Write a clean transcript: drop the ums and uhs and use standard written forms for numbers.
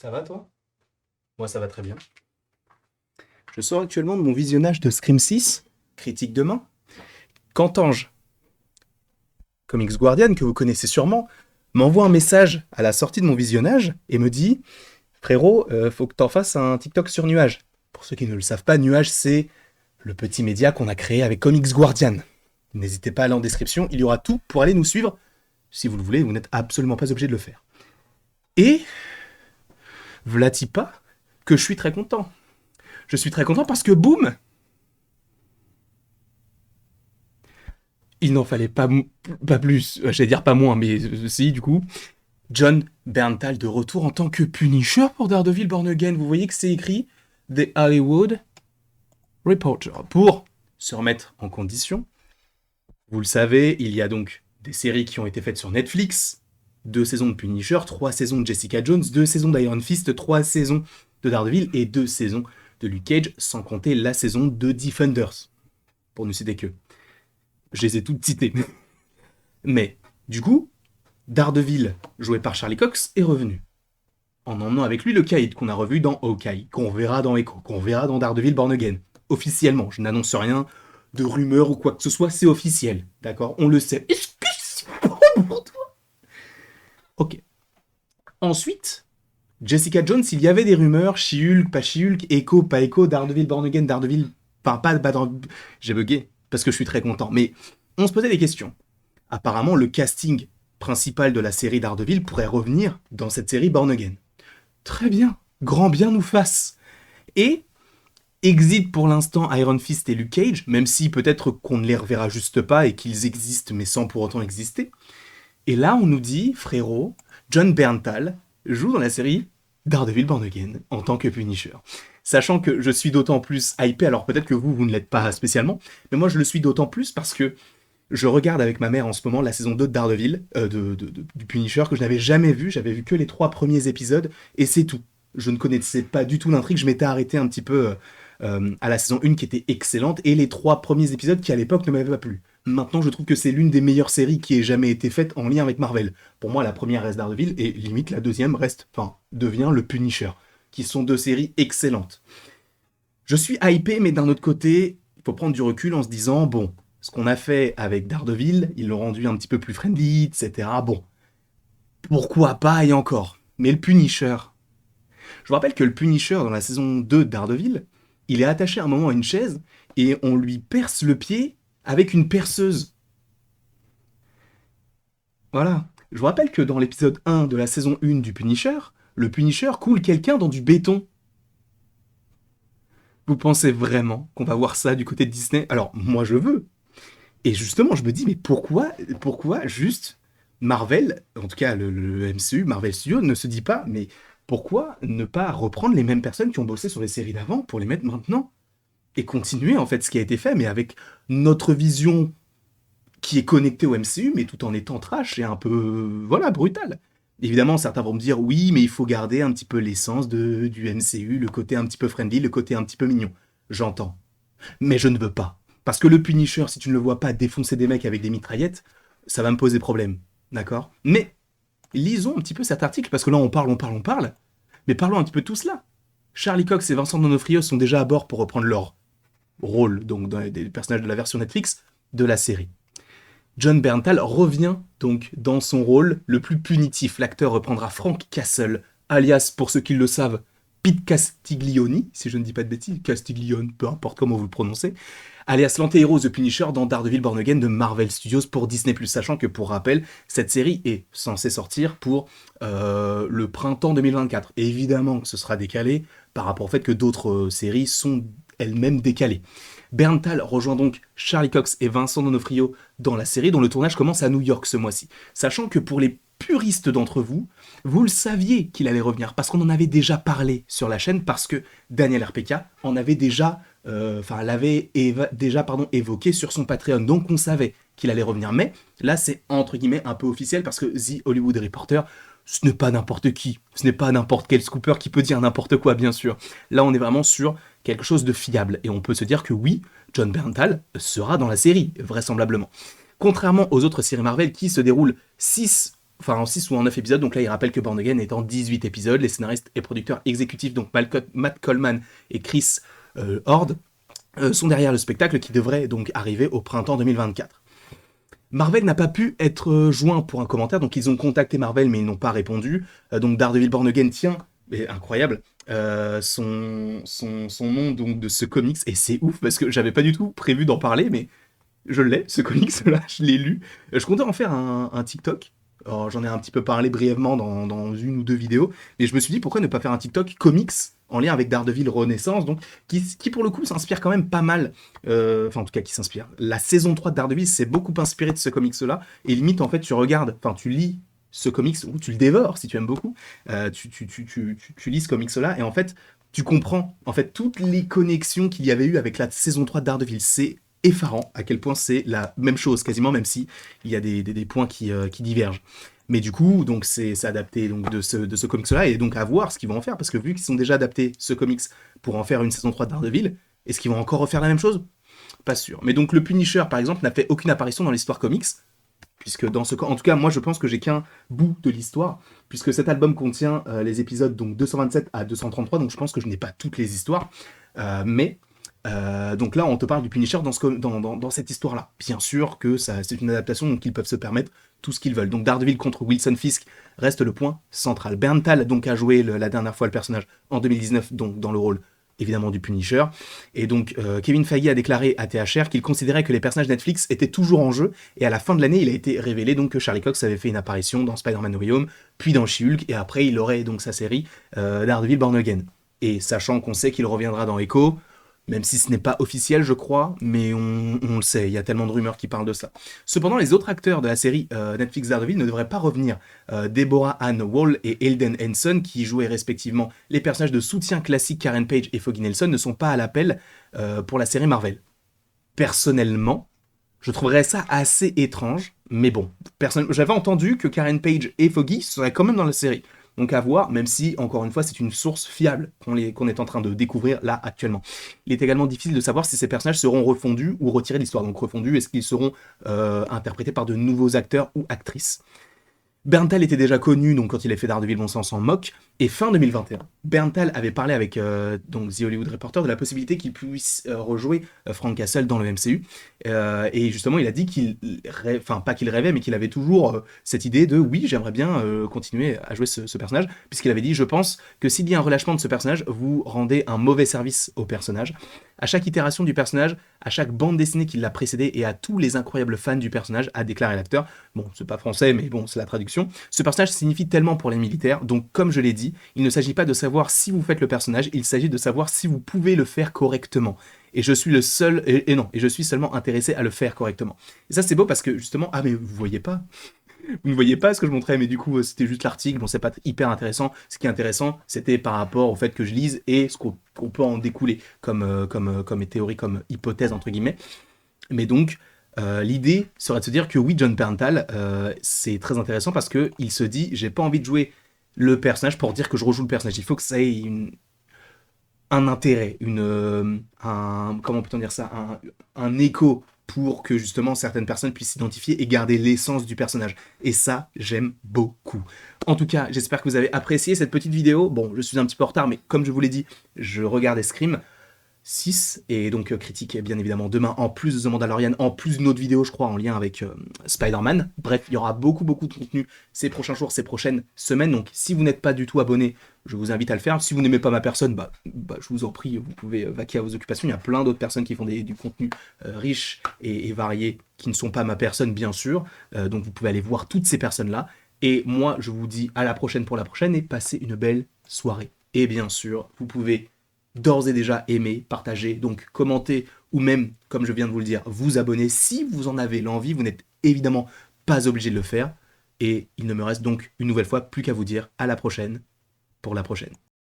Ça va toi? Moi ça va très bien. Je sors actuellement de mon visionnage de Scream 6, critique demain. Qu'Antange, Comics Guardian, que vous connaissez sûrement, m'envoie un message à la sortie de mon visionnage et me dit frérot, faut que t'en fasses un TikTok sur Nuage. Pour ceux qui ne le savent pas, Nuage c'est le petit média qu'on a créé avec Comics Guardian. N'hésitez pas à aller en description, il y aura tout pour aller nous suivre. Si vous le voulez, vous n'êtes absolument pas obligé de le faire. Et v'là-t-il pas que je suis très content. Je suis très content parce que boum, il n'en fallait pas plus, j'allais dire pas moins, mais si du coup, John Berntal de retour en tant que Punisher pour Daredevil Born Again. Vous voyez que c'est écrit The Hollywood Reporter. Pour se remettre en condition, vous le savez, il y a donc des séries qui ont été faites sur Netflix, 2 saisons de Punisher, 3 saisons de Jessica Jones, 2 saisons d'Iron Fist, 3 saisons de Daredevil et 2 saisons de Luke Cage, sans compter la saison de Defenders, pour ne citer que. Je les ai toutes citées. Mais, du coup, Daredevil, joué par Charlie Cox, est revenu. En emmenant avec lui le Caïd qu'on a revu dans Hawkeye, qu'on verra dans Echo, qu'on verra dans Daredevil Born Again. Officiellement, je n'annonce rien de rumeur ou quoi que ce soit, c'est officiel. D'accord? On le sait. Est-ce que c'est bon pour toi? Ok. Ensuite, Jessica Jones, il y avait des rumeurs, She-Hulk, pas She-Hulk, Echo, pas Echo, Daredevil Born Again, Daredevil... Enfin, pas dans... J'ai bugué, parce que je suis très content. Mais on se posait des questions. Apparemment, le casting principal de la série Daredevil pourrait revenir dans cette série Born Again. Très bien, grand bien nous fasse. Et exit pour l'instant Iron Fist et Luke Cage, même si peut-être qu'on ne les reverra juste pas et qu'ils existent mais sans pour autant exister. Et là, on nous dit, frérot, John Berntal joue dans la série Daredevil Born Again en tant que Punisher. Sachant que je suis d'autant plus hypé, alors peut-être que vous ne l'êtes pas spécialement, mais moi je le suis d'autant plus parce que je regarde avec ma mère en ce moment la saison 2 de Daredevil, du Punisher, que je n'avais jamais vu, j'avais vu que les 3 premiers épisodes, et c'est tout. Je ne connaissais pas du tout l'intrigue, je m'étais arrêté un petit peu à la saison 1 qui était excellente, et les 3 premiers épisodes qui à l'époque ne m'avaient pas plu. Maintenant, je trouve que c'est l'une des meilleures séries qui ait jamais été faite en lien avec Marvel. Pour moi, la première reste Daredevil, et limite la deuxième devient le Punisher, qui sont 2 séries excellentes. Je suis hypé, mais d'un autre côté, il faut prendre du recul en se disant, bon, ce qu'on a fait avec Daredevil, ils l'ont rendu un petit peu plus friendly, etc. Bon, pourquoi pas et encore. Mais le Punisher. Je vous rappelle que le Punisher, dans la saison 2 de Daredevil, il est attaché à un moment à une chaise et on lui perce le pied avec une perceuse. Voilà. Je vous rappelle que dans l'épisode 1 de la saison 1 du Punisher, le Punisher coule quelqu'un dans du béton. Vous pensez vraiment qu'on va voir ça du côté de Disney? Alors, moi je veux. Et justement, je me dis, mais pourquoi juste Marvel, en tout cas le MCU, Marvel Studios, ne se dit pas, mais pourquoi ne pas reprendre les mêmes personnes qui ont bossé sur les séries d'avant pour les mettre maintenant? Et continuer en fait ce qui a été fait, mais avec notre vision qui est connectée au MCU, mais tout en étant trash et un peu, voilà, brutal. Évidemment, certains vont me dire, oui, mais il faut garder un petit peu l'essence du MCU, le côté un petit peu friendly, le côté un petit peu mignon. J'entends. Mais je ne veux pas. Parce que le Punisher, si tu ne le vois pas défoncer des mecs avec des mitraillettes, ça va me poser problème. D'accord? Mais lisons un petit peu cet article, parce que là on parle. Mais parlons un petit peu de tout cela. Charlie Cox et Vincent D'Onofrio sont déjà à bord pour reprendre leur rôle, donc des personnages de la version Netflix de la série. John Berntal revient donc dans son rôle le plus punitif. L'acteur reprendra Frank Castle, alias, pour ceux qui le savent, Pete Castiglioni, si je ne dis pas de bêtises, Castiglione, peu importe comment vous le prononcez, alias l'anti-héros The Punisher dans Daredevil Born Again de Marvel Studios pour Disney+, sachant que pour rappel, cette série est censée sortir pour le printemps 2024. Et évidemment que ce sera décalé par rapport au fait que d'autres séries sont elles-mêmes décalées. Berntal rejoint donc Charlie Cox et Vincent D'Onofrio dans la série dont le tournage commence à New York ce mois-ci. Sachant que pour les puristes d'entre vous, vous le saviez qu'il allait revenir parce qu'on en avait déjà parlé sur la chaîne parce que Daniel RPK en avait déjà l'avait déjà évoqué sur son Patreon, donc on savait qu'il allait revenir. Mais là, c'est entre guillemets un peu officiel parce que The Hollywood Reporter, ce n'est pas n'importe qui, ce n'est pas n'importe quel scooper qui peut dire n'importe quoi, bien sûr. Là, on est vraiment sur quelque chose de fiable et on peut se dire que oui, John Berntal sera dans la série, vraisemblablement. Contrairement aux autres séries Marvel qui se déroulent 6 enfin en 6 ou en 9 épisodes, donc là il rappelle que Born Again est en 18 épisodes, les scénaristes et producteurs exécutifs, donc Matt Coleman et Chris Hord, sont derrière le spectacle qui devrait donc arriver au printemps 2024. Marvel n'a pas pu être joint pour un commentaire, donc ils ont contacté Marvel mais ils n'ont pas répondu. Donc Daredevil Born Again tient, mais incroyable, son nom donc de ce comics, et c'est ouf parce que j'avais pas du tout prévu d'en parler, mais je l'ai, ce comics-là, je l'ai lu. Je comptais en faire un TikTok. Alors, j'en ai un petit peu parlé brièvement dans une ou deux vidéos, mais je me suis dit pourquoi ne pas faire un TikTok comics en lien avec Daredevil Renaissance, donc qui pour le coup s'inspire quand même pas mal, enfin en tout cas qui s'inspire. La saison 3 de Daredevil s'est beaucoup inspirée de ce comics-là, et limite en fait tu regardes, enfin tu lis ce comics, ou tu le dévores si tu aimes beaucoup, tu lis ce comics-là, et en fait tu comprends en fait toutes les connexions qu'il y avait eu avec la saison 3 de Daredevil. C'est effarant à quel point c'est la même chose quasiment, même si il y a des points qui divergent. Mais du coup, donc c'est adapté donc de ce comics-là, et donc à voir ce qu'ils vont en faire, parce que vu qu'ils ont déjà adapté ce comics pour en faire une saison 3 de Daredevil, est-ce qu'ils vont encore refaire la même chose? Pas sûr. Mais donc le Punisher, par exemple, n'a fait aucune apparition dans l'histoire comics, puisque dans ce cas, en tout cas, moi je pense que j'ai qu'un bout de l'histoire, puisque cet album contient les épisodes donc 227 à 233, donc je pense que je n'ai pas toutes les histoires, mais donc là, on te parle du Punisher dans cette histoire-là. Bien sûr que c'est une adaptation, donc ils peuvent se permettre tout ce qu'ils veulent. Donc Daredevil contre Wilson Fisk reste le point central. Bernthal donc a joué la dernière fois le personnage en 2019, donc dans le rôle évidemment du Punisher. Et donc Kevin Feige a déclaré à THR qu'il considérait que les personnages Netflix étaient toujours en jeu, et à la fin de l'année, il a été révélé donc que Charlie Cox avait fait une apparition dans Spider-Man No Way Home, puis dans She-Hulk, et après il aurait donc sa série Daredevil Born Again. Et sachant qu'on sait qu'il reviendra dans Echo, même si ce n'est pas officiel, je crois, mais on le sait, il y a tellement de rumeurs qui parlent de ça. Cependant, les autres acteurs de la série Netflix Daredevil ne devraient pas revenir. Deborah Ann Wall et Elden Henson, qui jouaient respectivement les personnages de soutien classiques Karen Page et Foggy Nelson, ne sont pas à l'appel pour la série Marvel. Personnellement, je trouverais ça assez étrange, mais bon, j'avais entendu que Karen Page et Foggy seraient quand même dans la série. Donc à voir, même si, encore une fois, c'est une source fiable qu'on est en train de découvrir là actuellement. Il est également difficile de savoir si ces personnages seront refondus ou retirés de l'histoire. Donc refondus, est-ce qu'ils seront interprétés par de nouveaux acteurs ou actrices? Bernthal était déjà connu donc quand il a fait Daredevil, bon sang s'en moque, et fin 2021, Bernthal avait parlé avec donc The Hollywood Reporter de la possibilité qu'il puisse rejouer Frank Castle dans le MCU, et justement il a dit enfin pas qu'il rêvait, mais qu'il avait toujours cette idée de oui, j'aimerais bien continuer à jouer ce personnage, puisqu'il avait dit je pense que s'il y a un relâchement de ce personnage, vous rendez un mauvais service au personnage. À chaque itération du personnage, à chaque bande dessinée qui l'a précédé, et à tous les incroyables fans du personnage, a déclaré l'acteur. Bon, c'est pas français, mais bon, c'est la traduction. Ce personnage signifie tellement pour les militaires, donc comme je l'ai dit, il ne s'agit pas de savoir si vous faites le personnage, il s'agit de savoir si vous pouvez le faire correctement. Et je suis le seul, et non, et je suis seulement intéressé à le faire correctement. Et ça c'est beau parce que justement, ah mais vous voyez pas, vous ne voyez pas ce que je montrais, mais du coup, c'était juste l'article. Bon, c'est pas hyper intéressant. Ce qui est intéressant, c'était par rapport au fait que je lise et ce qu'on peut en découler comme théorie, comme hypothèse, entre guillemets. Mais donc, l'idée serait de se dire que oui, John Bernthal, c'est très intéressant parce qu'il se dit, j'ai pas envie de jouer le personnage pour dire que je rejoue le personnage. Il faut que ça ait un intérêt, comment peut-on dire ça, un écho pour que justement certaines personnes puissent s'identifier et garder l'essence du personnage. Et ça, j'aime beaucoup. En tout cas, j'espère que vous avez apprécié cette petite vidéo. Bon, je suis un petit peu en retard, mais comme je vous l'ai dit, je regardais Scream 6, et donc critique bien évidemment demain, en plus de The Mandalorian, en plus d'une autre vidéo je crois en lien avec Spider-Man. Bref, il y aura beaucoup de contenu ces prochains jours, ces prochaines semaines, donc si vous n'êtes pas du tout abonné, je vous invite à le faire. Si vous n'aimez pas ma personne, je vous en prie, vous pouvez vaquer à vos occupations. Il y a plein d'autres personnes qui font du contenu riche et varié, qui ne sont pas ma personne bien sûr, donc vous pouvez aller voir toutes ces personnes-là. Et moi je vous dis à la prochaine pour la prochaine, et passez une belle soirée. Et bien sûr, vous pouvez d'ores et déjà aimer, partager, donc commenter, ou même, comme je viens de vous le dire, vous abonner si vous en avez l'envie. Vous n'êtes évidemment pas obligé de le faire. Et il ne me reste donc une nouvelle fois plus qu'à vous dire à la prochaine pour la prochaine.